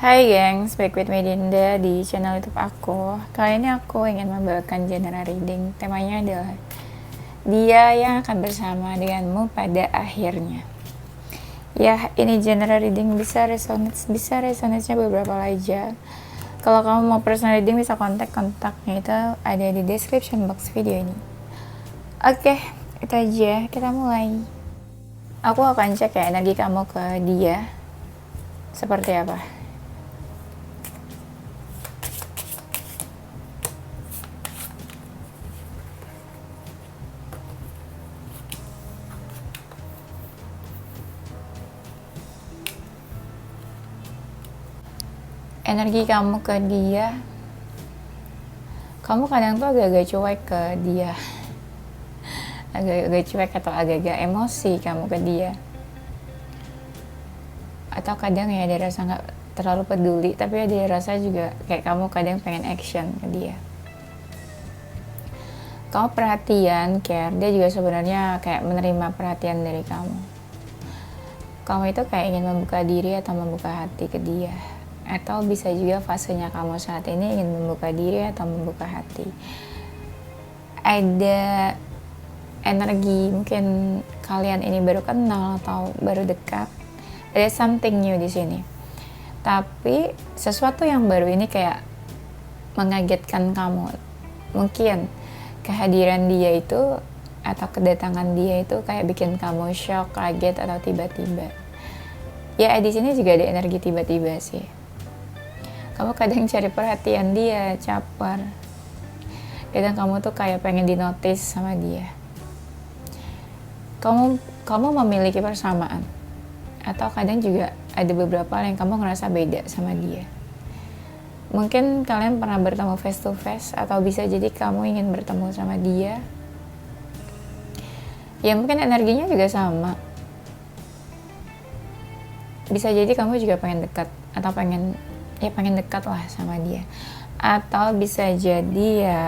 Hai gengs, back with me Dinda di channel YouTube aku. Kali ini aku ingin membawakan genre reading. Temanya adalah dia yang akan bersama denganmu pada akhirnya. Ya, ini genre reading bisa resonance-nya beberapa aja. Kalau kamu mau personal reading bisa kontaknya itu ada di description box video ini. Oke, itu aja. Kita mulai. Aku akan cek ya energi kamu ke dia seperti apa. Energi kamu ke dia, kamu kadang tuh agak-agak cuek ke dia, agak-agak cuek atau agak-agak emosi kamu ke dia, atau kadang ya ada rasa nggak terlalu peduli, tapi ada rasa juga kayak kamu kadang pengen action ke dia. Kamu perhatian, care, dia juga sebenarnya kayak menerima perhatian dari kamu. Kamu itu kayak ingin membuka diri atau membuka hati ke dia. Atau bisa juga fasenya kamu saat ini ingin membuka diri atau membuka hati. Ada energi mungkin kalian ini baru kenal atau baru dekat. Ada something new di sini. Tapi sesuatu yang baru ini kayak mengagetkan kamu. Mungkin kehadiran dia itu atau kedatangan dia itu kayak bikin kamu shock, kaget atau tiba-tiba. Ya di sini juga ada energi tiba-tiba sih. Kamu kadang cari perhatian dia, caper. Kadang kamu tuh kayak pengen dinotis sama dia. Kamu memiliki persamaan. Atau kadang juga ada beberapa hal yang kamu ngerasa beda sama dia. Mungkin kalian pernah bertemu face to face, atau bisa jadi kamu ingin bertemu sama dia. Ya mungkin energinya juga sama. Bisa jadi kamu juga pengen dekat, atau pengen dekat lah sama dia. Atau bisa jadi ya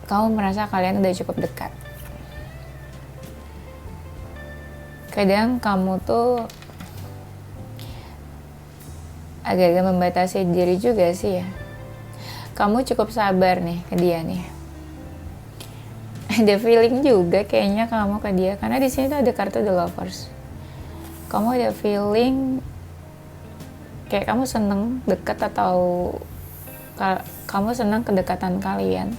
kamu merasa kalian udah cukup dekat. Kadang kamu tuh agak-agak membatasi diri juga sih ya. Kamu cukup sabar nih ke dia nih. Ada feeling juga kayaknya kamu ke dia, karena di sini tuh ada kartu The Lovers. Kamu ada feeling kayak kamu seneng deket, atau kamu seneng kedekatan kalian,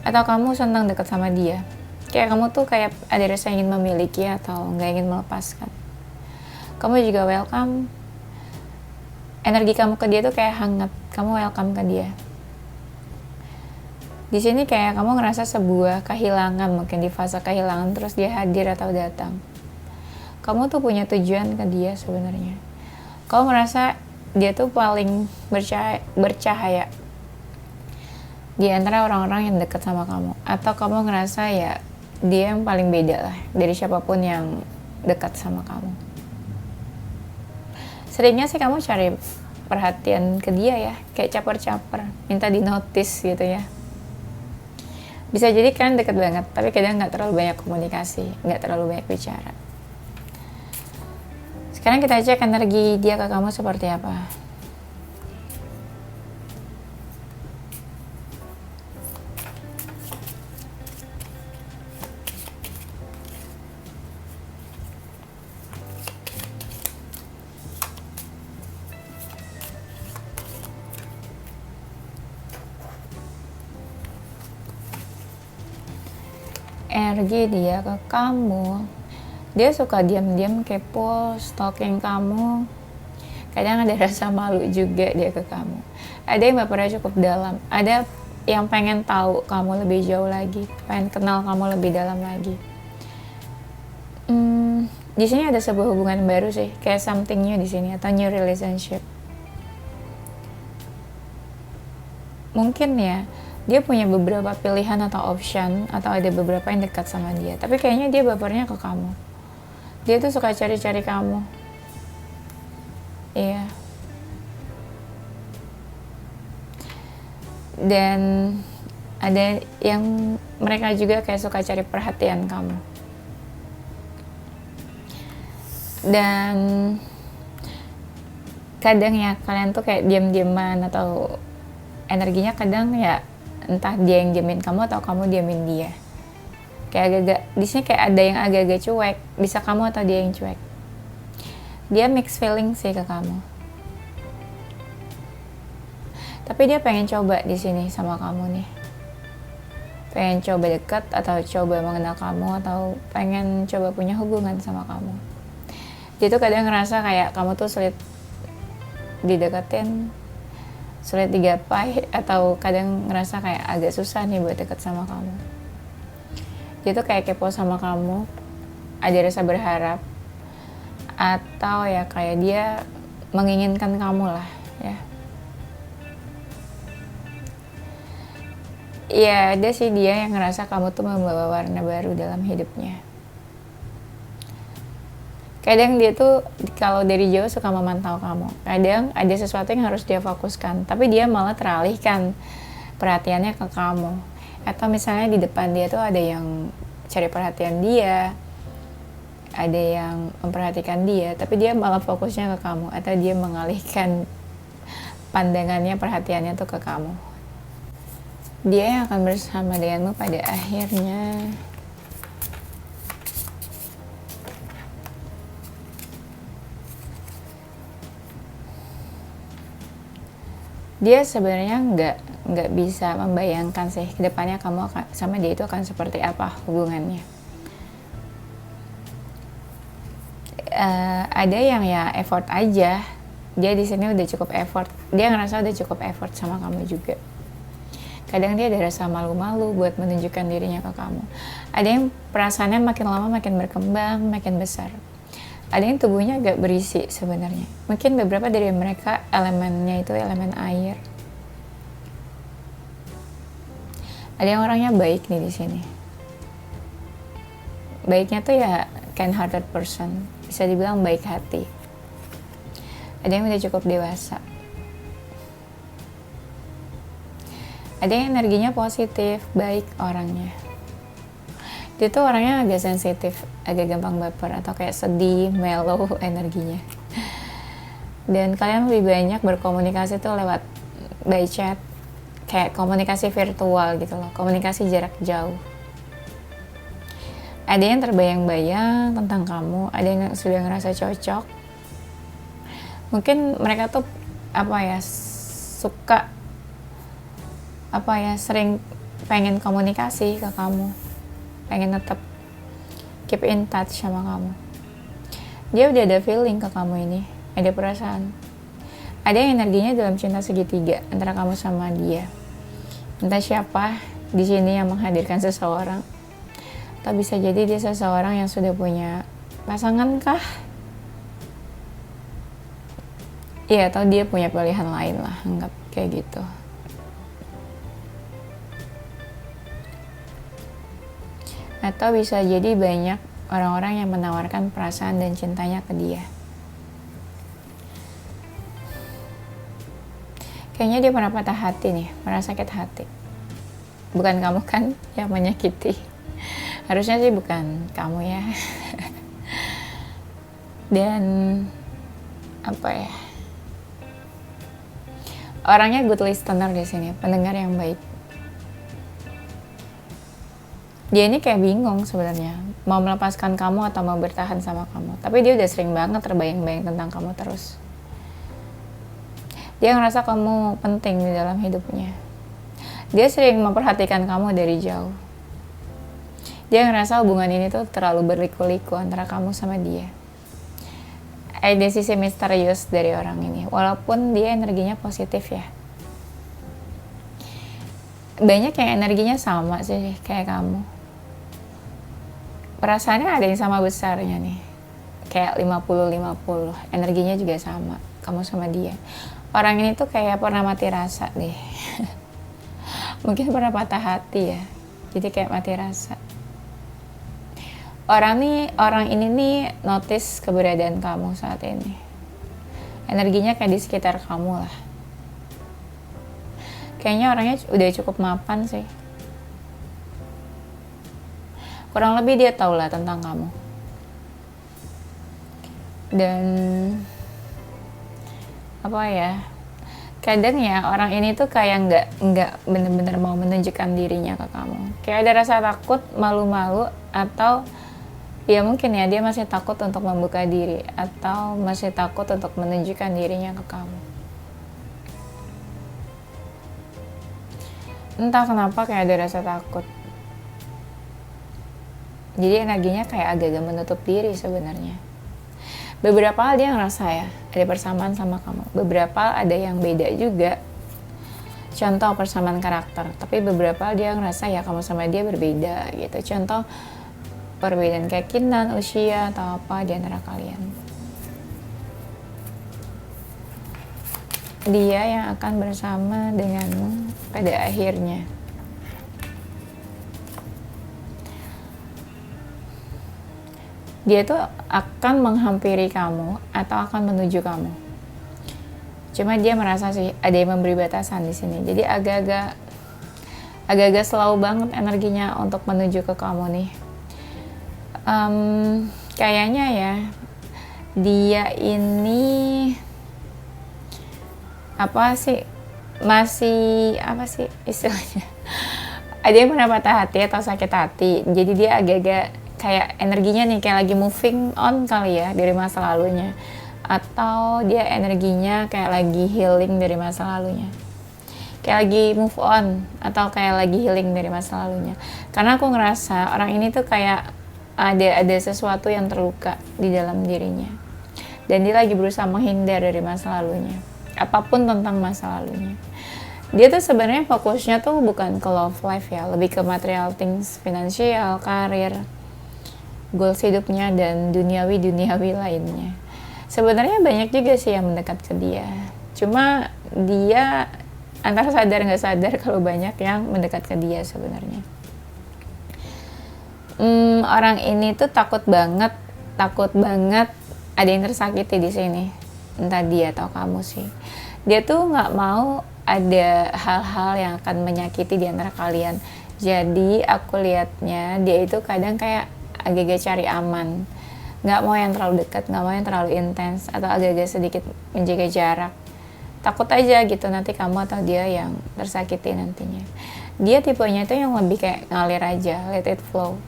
atau kamu seneng deket sama dia. Kayak kamu tuh kayak ada rasa ingin memiliki atau nggak ingin melepaskan. Kamu juga welcome. Energi kamu ke dia tuh kayak hangat. Kamu welcome ke dia. Di sini kayak kamu ngerasa sebuah kehilangan, mungkin di fase kehilangan, terus dia hadir atau datang. Kamu tuh punya tujuan ke dia sebenarnya. Kamu merasa dia tuh paling bercahaya di antara orang-orang yang dekat sama kamu. Atau kamu ngerasa ya dia yang paling beda lah dari siapapun yang dekat sama kamu. Seringnya sih kamu cari perhatian ke dia ya, kayak caper-caper, minta dinotis gitu ya. Bisa jadi kan deket banget, tapi kadang gak terlalu banyak komunikasi, gak terlalu banyak bicara. Sekarang kita cek energi dia ke kamu seperti apa. Energi dia ke kamu, dia suka diam-diam kepo, stalking kamu. Kadang ada rasa malu juga dia ke kamu. Ada yang bapernya cukup dalam, ada yang pengen tahu kamu lebih jauh lagi, pengen kenal kamu lebih dalam lagi. Di sini ada sebuah hubungan baru sih, kayak something new di sini, atau new relationship. Mungkin ya dia punya beberapa pilihan atau option, atau ada beberapa yang dekat sama dia, tapi kayaknya dia bapernya ke kamu. Dia tuh suka cari-cari kamu. Iya. Dan ada yang mereka juga kayak suka cari perhatian kamu. Dan kadang ya kalian tuh kayak diam-diaman atau energinya kadang ya entah dia yang diamin kamu atau kamu diamin dia. Kayak agak-agak di sini kayak ada yang agak-agak cuek, bisa kamu atau dia yang cuek. Dia mixed feeling sih ke kamu. Tapi dia pengen coba di sini sama kamu nih. Pengen coba dekat atau coba mengenal kamu atau pengen coba punya hubungan sama kamu. Dia tuh kadang ngerasa kayak kamu tuh sulit dideketin, sulit digapai, atau kadang ngerasa kayak agak susah nih buat deket sama kamu. Dia tuh kayak kepo sama kamu, ada rasa berharap, atau ya kayak dia menginginkan kamu lah ya. Iya, ada sih dia yang ngerasa kamu tuh membawa warna baru dalam hidupnya. Kadang dia tuh kalau dari jauh suka memantau kamu. Kadang ada sesuatu yang harus dia fokuskan, tapi dia malah teralihkan perhatiannya ke kamu. Atau misalnya di depan dia tuh ada yang cari perhatian dia, ada yang memperhatikan dia, tapi dia malah fokusnya ke kamu. Atau dia mengalihkan pandangannya, perhatiannya tuh ke kamu. Dia yang akan bersama denganmu pada akhirnya. Dia sebenarnya nggak bisa membayangkan sih kedepannya kamu akan, sama dia itu akan seperti apa hubungannya. Ada yang ya effort aja, dia di sini udah cukup effort, dia ngerasa udah cukup effort sama kamu juga. Kadang dia ada rasa malu-malu buat menunjukkan dirinya ke kamu. Ada yang perasaannya makin lama makin berkembang, makin besar. Ada yang tubuhnya agak berisi sebenarnya. Mungkin beberapa dari mereka elemennya itu elemen air. Ada yang orangnya baik nih di sini. Baiknya tuh ya kind-hearted person, bisa dibilang baik hati. Ada yang udah cukup dewasa. Ada yang energinya positif, baik orangnya. Dia tuh orangnya agak sensitif, agak gampang baper atau kayak sedih, mellow energinya. Dan kalian lebih banyak berkomunikasi tuh lewat by chat, kayak komunikasi virtual gitu loh, komunikasi jarak jauh. Ada yang terbayang-bayang tentang kamu, ada yang sudah ngerasa cocok. Mungkin mereka tuh suka sering pengen komunikasi ke kamu, pengen tetap keep in touch sama kamu. Dia udah ada feeling ke kamu ini, ada perasaan. Ada yang energinya dalam cinta segitiga antara kamu sama dia. Entah siapa di sini yang menghadirkan seseorang, atau bisa jadi dia seseorang yang sudah punya pasangan kah? Iya, atau dia punya pilihan lain lah, anggap kayak gitu. Atau bisa jadi banyak orang-orang yang menawarkan perasaan dan cintanya ke dia. Kayaknya dia pernah patah hati nih, pernah sakit hati. Bukan kamu kan yang menyakiti. Harusnya sih bukan kamu ya. Dan orangnya good listener di sini, pendengar yang baik. Dia ini kayak bingung sebenarnya mau melepaskan kamu atau mau bertahan sama kamu, tapi dia udah sering banget terbayang-bayang tentang kamu terus. Dia ngerasa kamu penting di dalam hidupnya. Dia sering memperhatikan kamu dari jauh. Dia ngerasa hubungan ini tuh terlalu berliku-liku antara kamu sama dia. Ada sisi misterius dari orang ini, walaupun dia energinya positif ya. Banyak yang energinya sama sih kayak kamu. Perasaannya ada yang sama besarnya nih, kayak 50-50, energinya juga sama, kamu sama dia. Orang ini tuh kayak pernah mati rasa deh. Mungkin pernah patah hati ya, jadi kayak mati rasa. Orang ini nih notice keberadaan kamu saat ini. Energinya kayak di sekitar kamu lah. Kayaknya orangnya udah cukup mapan sih. Kurang lebih dia tahu lah tentang kamu. Dan apa ya, kadang ya orang ini tuh kayak nggak bener-bener mau menunjukkan dirinya ke kamu, kayak ada rasa takut, malu-malu, atau ya mungkin ya dia masih takut untuk membuka diri atau masih takut untuk menunjukkan dirinya ke kamu. Entah kenapa kayak ada rasa takut, jadi energinya kayak agak-agak menutup diri sebenarnya. Beberapa hal dia ngerasa ya ada persamaan sama kamu, beberapa ada yang beda juga, contoh persamaan karakter, tapi beberapa hal dia ngerasa ya kamu sama dia berbeda gitu, contoh perbedaan keyakinan, usia, atau apa di antara kalian. Dia yang akan bersama denganmu pada akhirnya. Dia tuh akan menghampiri kamu atau akan menuju kamu. Cuma dia merasa sih ada yang memberi batasan di sini. Jadi agak-agak slow banget energinya untuk menuju ke kamu nih. Kayaknya ya dia ini masih istilahnya, ada yang pernah patah hati atau sakit hati, jadi dia agak-agak kayak energinya nih kayak lagi moving on kali ya dari masa lalunya, atau dia energinya kayak lagi healing dari masa lalunya, kayak lagi move on atau kayak lagi healing dari masa lalunya. Karena aku ngerasa orang ini tuh kayak ada sesuatu yang terluka di dalam dirinya, dan dia lagi berusaha menghindar dari masa lalunya, apapun tentang masa lalunya. Dia tuh sebenarnya fokusnya tuh bukan ke love life ya, lebih ke material things, finansial, karir, goals hidupnya, dan duniawi lainnya. Sebenarnya banyak juga sih yang mendekat ke dia, cuma dia antara sadar nggak sadar kalau banyak yang mendekat ke dia sebenarnya. Orang ini tuh takut banget ada yang tersakiti di sini, entah dia atau kamu sih. Dia tuh nggak mau ada hal-hal yang akan menyakiti di antara kalian. Jadi aku lihatnya dia itu kadang kayak agak-agak cari aman, nggak mau yang terlalu dekat, nggak mau yang terlalu intens, atau agak-agak sedikit menjaga jarak. Takut aja gitu nanti kamu atau dia yang tersakiti nantinya. Dia tipenya itu yang lebih kayak ngalir aja, let it flow,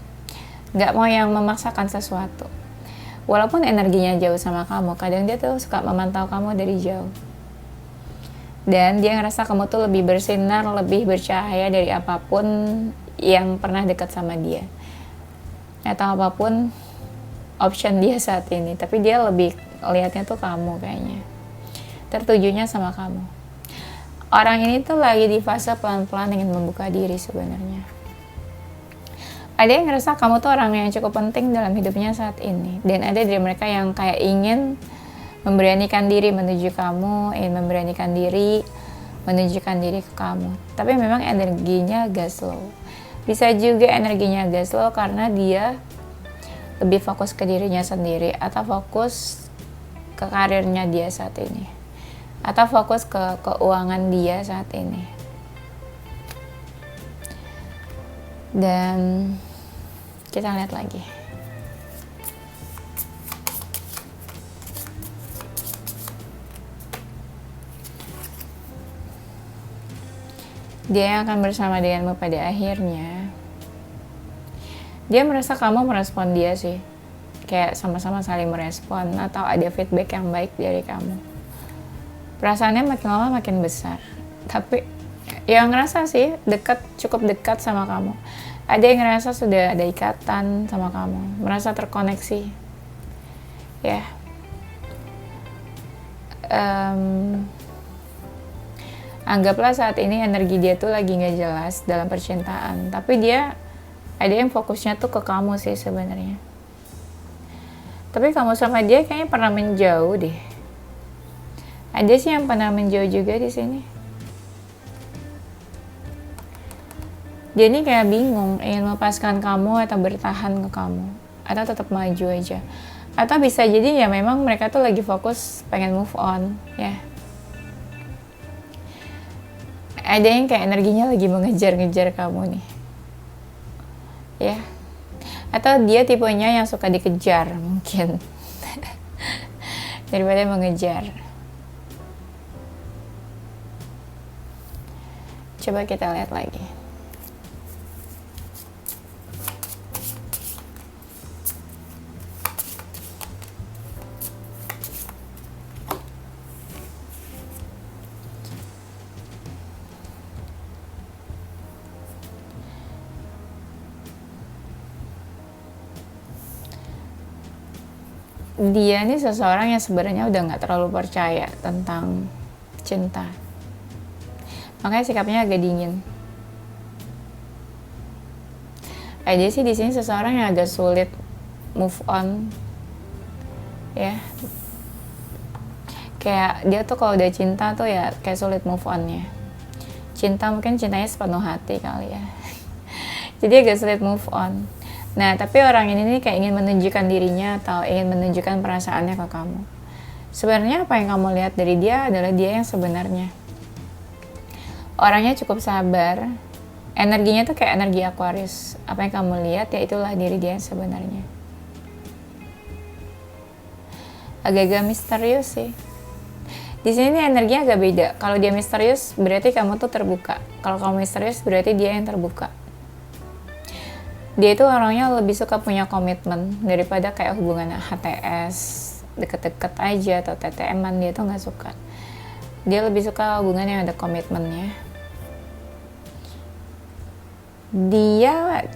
nggak mau yang memaksakan sesuatu. Walaupun energinya jauh sama kamu, kadang dia tuh suka memantau kamu dari jauh, dan dia ngerasa kamu tuh lebih bersinar, lebih bercahaya dari apapun yang pernah dekat sama dia, atau apapun option dia saat ini. Tapi dia lebih lihatnya tuh kamu, kayaknya tertujunya sama kamu. Orang ini tuh lagi di fase pelan-pelan ingin membuka diri sebenarnya. Ada yang ngerasa kamu tuh orang yang cukup penting dalam hidupnya saat ini, dan ada dari mereka yang kayak ingin memberanikan diri menuju kamu, ingin memberanikan diri menunjukkan diri ke kamu. Tapi memang energinya agak slow. Bisa juga energinya agak slow karena dia lebih fokus ke dirinya sendiri, atau fokus ke karirnya dia saat ini, atau fokus ke keuangan dia saat ini. Dan kita lihat lagi. Dia yang akan bersama denganmu pada akhirnya. Dia merasa kamu merespon dia sih, kayak sama-sama saling merespon, atau ada feedback yang baik dari kamu. Perasaannya makin lama makin besar, tapi yang ngerasa sih cukup dekat sama kamu. Ada yang ngerasa sudah ada ikatan sama kamu, merasa terkoneksi ya. Anggaplah saat ini energi dia tuh lagi nggak jelas dalam percintaan, tapi dia ada yang fokusnya tuh ke kamu sih sebenarnya. Tapi kamu sama dia kayaknya pernah menjauh deh. Ada sih yang pernah menjauh juga di sini. Dia ini kayak bingung ingin melepaskan kamu atau bertahan ke kamu, atau tetap maju aja. Atau bisa jadi ya memang mereka tuh lagi fokus pengen move on ya. Ada yang kayak energinya lagi mengejar-ngejar kamu nih ya. Atau dia tipenya yang suka dikejar mungkin daripada mengejar. Coba kita lihat lagi. Dia nih seseorang yang sebenarnya udah nggak terlalu percaya tentang cinta, makanya sikapnya agak dingin. Aja sih di sini seseorang yang agak sulit move on, ya. Kayak dia tuh kalau udah cinta tuh ya kayak sulit move onnya. Cinta mungkin cintanya sepenuh hati kali ya. Jadi agak sulit move on. Nah, tapi orang ini nih kayak ingin menunjukkan dirinya atau ingin menunjukkan perasaannya ke kamu. Sebenarnya apa yang kamu lihat dari dia adalah dia yang sebenarnya. Orangnya cukup sabar. Energinya tuh kayak energi Aquarius. Apa yang kamu lihat ya itulah diri dia yang sebenarnya. Agak-agak misterius sih. Di sini energinya agak beda. Kalau dia misterius berarti kamu tuh terbuka. Kalau kamu misterius berarti dia yang terbuka. Dia itu orangnya lebih suka punya komitmen daripada kayak hubungan HTS, deket-deket aja atau TTM-an. Dia tuh nggak suka. Dia lebih suka hubungan yang ada komitmennya. Dia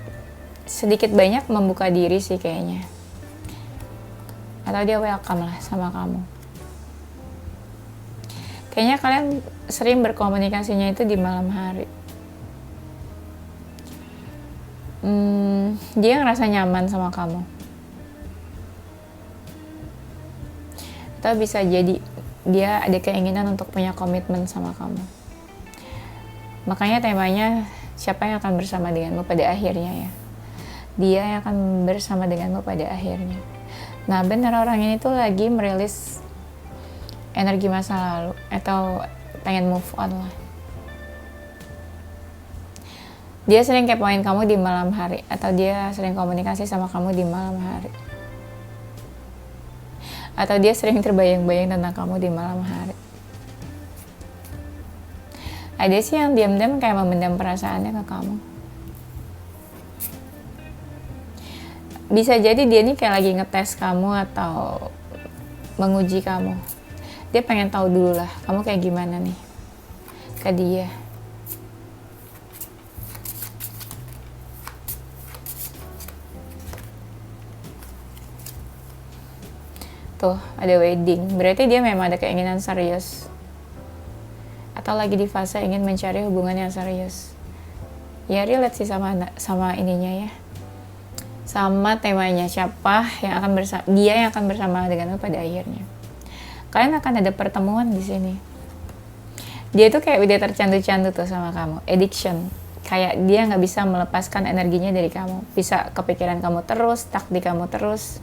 sedikit banyak membuka diri sih kayaknya. Atau dia welcome lah sama kamu. Kayaknya kalian sering berkomunikasinya itu di malam hari. Dia ngerasa nyaman sama kamu. Atau bisa jadi dia ada keinginan untuk punya komitmen sama kamu. Makanya temanya siapa yang akan bersama denganmu pada akhirnya ya. Dia yang akan bersama denganmu pada akhirnya. Nah benar orang ini tuh lagi merilis energi masa lalu atau pengen move on lah. Dia sering kepoin kamu di malam hari atau dia sering komunikasi sama kamu di malam hari. Atau dia sering terbayang-bayang tentang kamu di malam hari. Ada sih yang diam-diam kayak memendam perasaannya ke kamu. Bisa jadi dia nih kayak lagi ngetes kamu atau menguji kamu. Dia pengen tahu dulu lah, kamu kayak gimana nih ke dia. Tuh, ada wedding. Berarti dia memang ada keinginan serius. Atau lagi di fase ingin mencari hubungan yang serius. Ya, relate sih sama ininya ya. Sama temanya, siapa yang akan dia yang akan bersama denganmu pada akhirnya. Kalian akan ada pertemuan di sini. Dia tuh kayak udah tercandu-candu tuh sama kamu. Addiction. Kayak dia nggak bisa melepaskan energinya dari kamu. Bisa kepikiran kamu terus, stuck di kamu terus.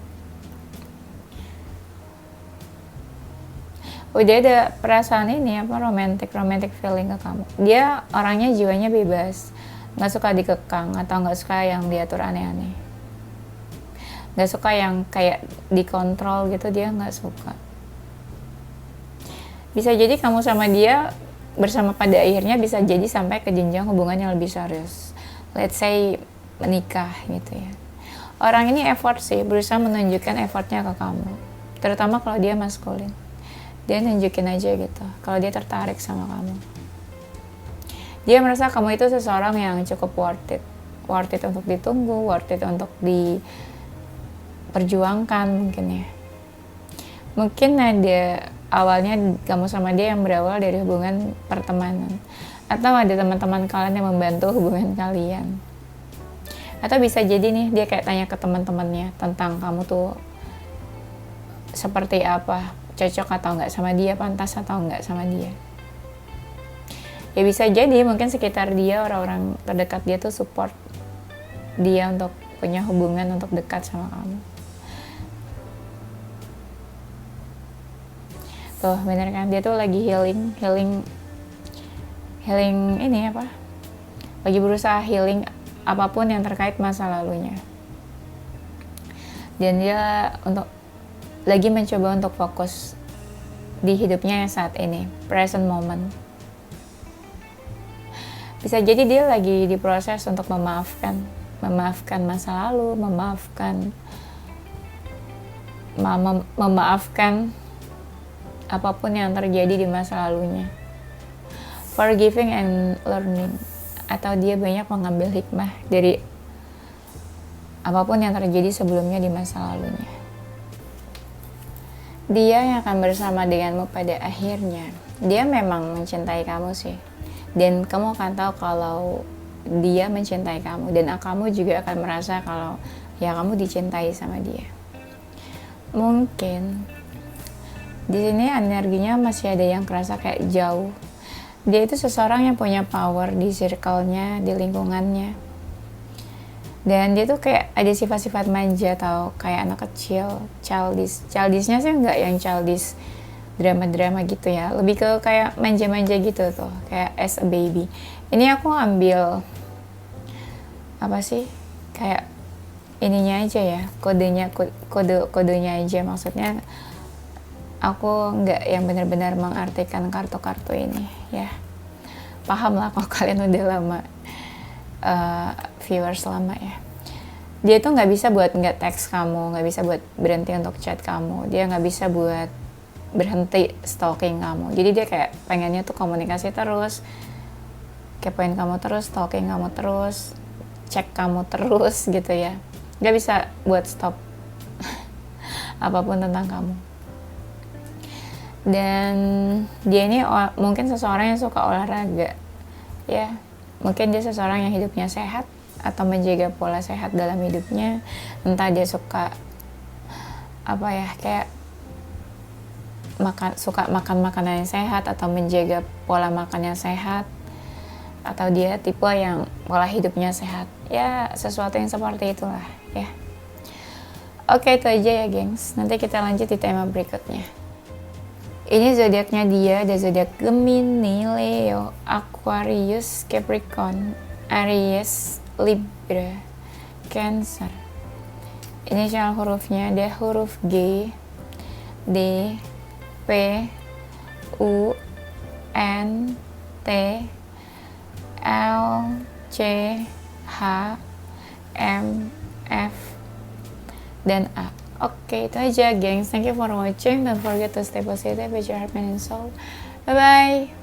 Udah ada perasaan ini apa romantic feeling ke kamu. Dia orangnya jiwanya bebas, nggak suka dikekang atau nggak suka yang diatur aneh-aneh, nggak suka yang kayak dikontrol gitu. Dia nggak suka. Bisa jadi kamu sama dia bersama pada akhirnya bisa jadi sampai ke jenjang hubungan yang lebih serius. Let's say menikah gitu ya. Orang ini effort sih, berusaha menunjukkan effortnya ke kamu, terutama kalau dia maskulin. Dia nunjukin aja gitu kalau dia tertarik sama kamu. Dia merasa kamu itu seseorang yang cukup worth it untuk ditunggu, worth it untuk diperjuangkan mungkin ya. Mungkin ada awalnya kamu sama dia yang berawal dari hubungan pertemanan, atau ada teman-teman kalian yang membantu hubungan kalian. Atau bisa jadi nih dia kayak tanya ke teman-temannya tentang kamu tuh seperti apa, cocok atau enggak sama dia, pantas atau enggak sama dia. Ya bisa jadi mungkin sekitar dia, orang-orang terdekat dia tuh support dia untuk punya hubungan, untuk dekat sama kamu. Tuh bener kan, dia tuh lagi healing ini apa, lagi berusaha healing apapun yang terkait masa lalunya. Dan dia lagi mencoba untuk fokus di hidupnya yang saat ini, present moment. Bisa jadi dia lagi diproses untuk memaafkan masa lalu, memaafkan apapun yang terjadi di masa lalunya. Forgiving and learning, atau dia banyak mengambil hikmah dari apapun yang terjadi sebelumnya di masa lalunya. Dia yang akan bersama denganmu pada akhirnya. Dia memang mencintai kamu sih, dan kamu akan tahu kalau dia mencintai kamu, dan kamu juga akan merasa kalau ya kamu dicintai sama dia. Mungkin di sini energinya masih ada yang kerasa kayak jauh. Dia itu seseorang yang punya power di circle-nya, di lingkungannya. Dan dia tuh kayak ada sifat-sifat manja atau kayak anak kecil, childishnya sih enggak yang childish drama-drama gitu ya, lebih ke kayak manja-manja gitu tuh, kayak as a baby. Ini aku ambil apa sih, kayak ininya aja ya, kodenya aja, maksudnya aku nggak yang benar-benar mengartikan kartu-kartu ini ya. Paham lah kalau kalian udah lama viewers lama ya. Dia tuh nggak bisa buat nggak teks kamu, nggak bisa buat berhenti untuk chat kamu, dia nggak bisa buat berhenti stalking kamu. Jadi dia kayak pengennya tuh komunikasi terus, kepoin kamu terus, stalking kamu terus, cek kamu terus gitu ya. Nggak bisa buat stop apapun tentang kamu. Dan dia ini mungkin seseorang yang suka olahraga ya, mungkin dia seseorang yang hidupnya sehat atau menjaga pola sehat dalam hidupnya. Entah dia suka apa ya, kayak suka makan makanan yang sehat atau menjaga pola makan yang sehat, atau dia tipe yang pola hidupnya sehat ya, sesuatu yang seperti itulah ya. Oke, itu aja ya gengs, nanti kita lanjut di tema berikutnya. Ini zodiaknya dia, ada zodiak Gemini, Leo, Aquarius, Capricorn, Aries, Libra, Cancer. Inisial hurufnya ada huruf G, D, P, U, N, T, L, C, H, M, F, dan A. Oke, itu aja gengs. Thank you for watching. Don't forget to stay positive with your heart, mind, and soul. Bye-bye.